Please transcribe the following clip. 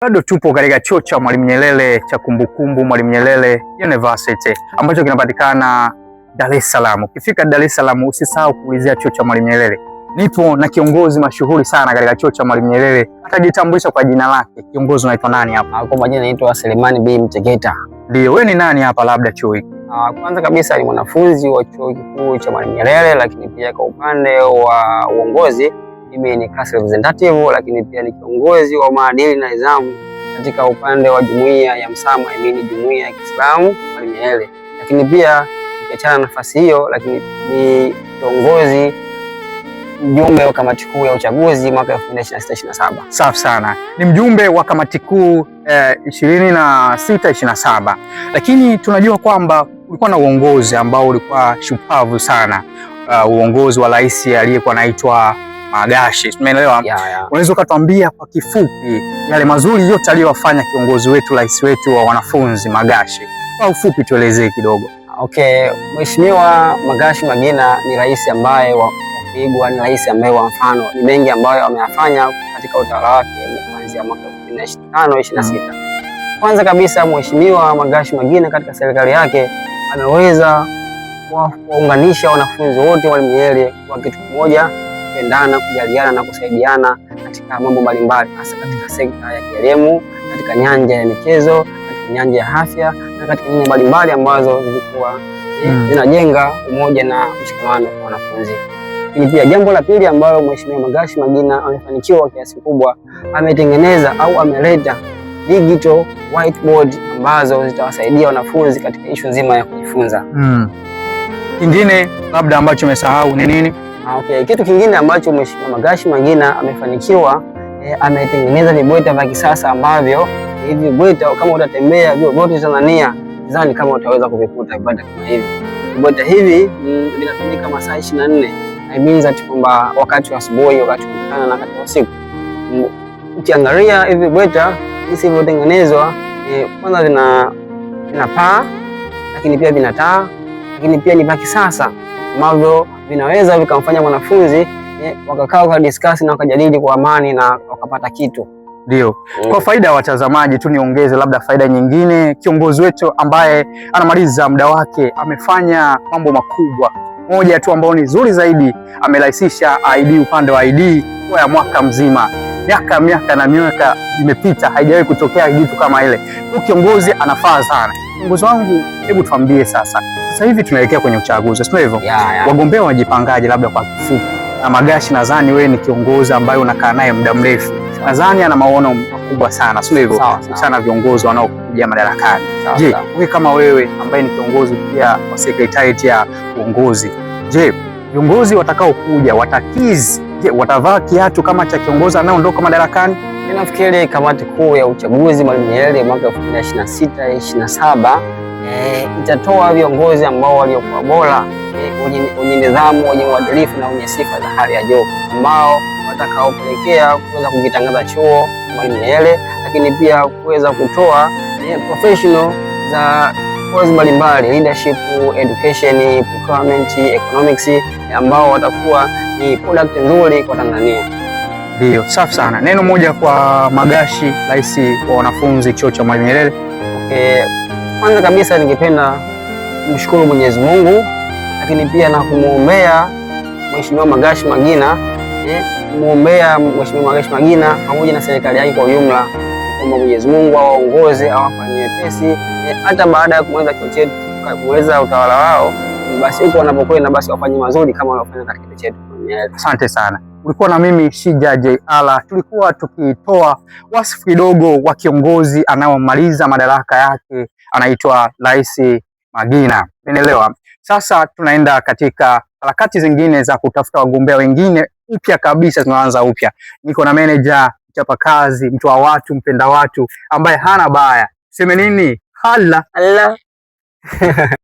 Bado tupo katika chuo cha Mwalimu Nyerere cha kumbukumbu Mwalimu Nyerere University ambacho kinapatikana Dar es Salaam. Ukifika Dar es Salaam usisahau kuulizia chuo cha Mwalimu Nyerere. Nipo na kiongozi mashuhuri sana katika chuo cha Mwalimu Nyerere. Atajitambulisha kwa jina lake. Kiongozi unaitwa nani hapa? Kwa majina naitwa Selemani B Mtegeta. Ndio, wewe ni nani hapa labda chuo hiki? Kwanza kabisa ni mwanafunzi wa chuo kikuu cha Mwalimu Nyerere, lakini pia kwa upande wa uongozi mimi ni class representative, lakini pia ni kiongozi wa maadili na nidhamu katika upande wa jumuiya ya Msama, jumuiya ya Kiislamu Mwalimu Nyerere. Lakini pia nikiachana nafasi hiyo, lakini ni kiongozi mjumbe wa kamati kuu ya uchaguzi mwaka 2026-27. Safi sana. Ni mjumbe wa kamati kuu 26-27. Lakini tunajua kwamba ulikuwa na uongozi ambao ulikuwa shupavu sana. Uongozi wa rais aliyekuwa anaitwa Magashi. Umeelewa? Unaweza ukatuambia kwa kifupi yale mazuri yote aliyowafanya kiongozi wetu, rais wetu wa wanafunzi Magashi? Kwa ufupi tuelezee kidogo. Okay, Mheshimiwa Magashi Magina ni rais ambaye kuigwa, ni rais ambaye wa mfano. Ni mengi ambayo ameyafanya katika utawala wake kuanzia mwaka 2025-26. Kwanza kabisa Mheshimiwa Magashi Magina katika serikali yake ameweza kuwaunganisha wanafunzi wote wa Mwalimu Nyerere kwa kitu kimoja, kupendana, kujaliana na kusaidiana katika mambo mbalimbali, hasa katika sekta ya elimu, katika nyanja ya michezo, katika nyanja ya afya na katika nyanja mbalimbali ambazo zilikuwa zinajenga umoja na mshikamano kwa wanafunzi. Lakini pia jambo la pili ambalo Mheshimiwa Magashi Magina amefanikiwa kiasi kikubwa, ametengeneza au ameleta digital whiteboard ambazo zitawasaidia wanafunzi katika issue nzima ya kujifunza. Kingine labda ambacho umesahau ni nini? Okay, kitu kingine ambacho Mheshimiwa Magashi Magina amefanikiwa, ametengeneza vibweta vya kisasa ambavyo hivi vibweta kama utatembea vyote Tanzania, sidhani kama utaweza kuvikuta vibweta kama hivi. Vibweta hivi vinatumika masaa 24. I mean that kwamba wakati wa asubuhi, wakati wa mchana na wakati wa usiku. Ukiangalia hivi vibweta jinsi vilivyotengenezwa, kwanza vina paa, lakini pia vina taa, lakini pia ni vya kisasa ambavyo vinaweza vikamfanya mwanafunzi wakakaa wakadiscuss na wakajadili kwa amani na wakapata kitu. Ndio. Kwa faida ya watazamaji tu niongeze labda faida nyingine, kiongozi wetu ambaye anamaliza muda wake amefanya mambo makubwa. Moja tu ambao ni zuri zaidi, amerahisisha ID, upande wa ID kwa ya mwaka mzima. Miaka na miaka imepita, haijawahi kutokea kitu kama ile. Huyu kiongozi anafaa sana. Kiongozi wangu, hebu tuambie sasa hivi tunaelekea kwenye uchaguzi, sio hivyo? Wagombea wajipangaje labda kwa kifupi? Na Magashi nadhani wewe ni kiongozi ambaye unakaa naye muda mrefu. Nadhani ana maono makubwa sana, sio hivyo? Sana viongozi wanaokuja madarakani. Je, wewe kama wewe ambaye ni kiongozi pia wa secretariat ya uongozi, je, viongozi watakao kuja watakizi, je, watavaa kiatu kama cha kiongozi anayeondoka madarakani? Ninafikiri kamati kuu ya uchaguzi Mwalimu Nyerere mwaka 2026-27 itatoa viongozi ambao waliokuwa bora, wenye nidhamu, wenye uadilifu na wenye sifa za hali ya juu, ambao watakaopelekea kuweza kukitangaza chuo Mwalimu Nyerere, lakini pia kuweza kutoa professional za course mbalimbali, leadership, education, procurement, economics, ambao watakuwa ni product nzuri kwa Tanzania. Ndio, safi sana. Neno moja kwa Magashi, rais wa wanafunzi chuo cha Mwalimu Nyerere. Okay, kwanza kabisa ningependa kumshukuru Mwenyezi Mungu, lakini pia na kumuombea Mheshimiwa Magashi Magina, kumuombea Mheshimiwa Magashi Magina pamoja na serikali yake kwa ujumla, kwamba Mwenyezi Mungu awaongoze, awafanyie wepesi, hata baada ya kumaliza chuo chetu, kumaliza utawala wao, basi huko wanapokwenda basi wafanye mazuri kama waliofanya katika chuo chetu. Asante sana. Ulikuwa na mimi Shija J.Ala, tulikuwa tukitoa wasifu kidogo wa kiongozi anayomaliza madaraka yake, anaitwa Rais Magina. Umeelewa? Sasa tunaenda katika harakati zingine za kutafuta wagombea wengine upya kabisa, tunaanza upya. Niko na manager, mchapa kazi, mtu wa watu, mpenda watu, ambaye hana baya. Sema nini? Hala.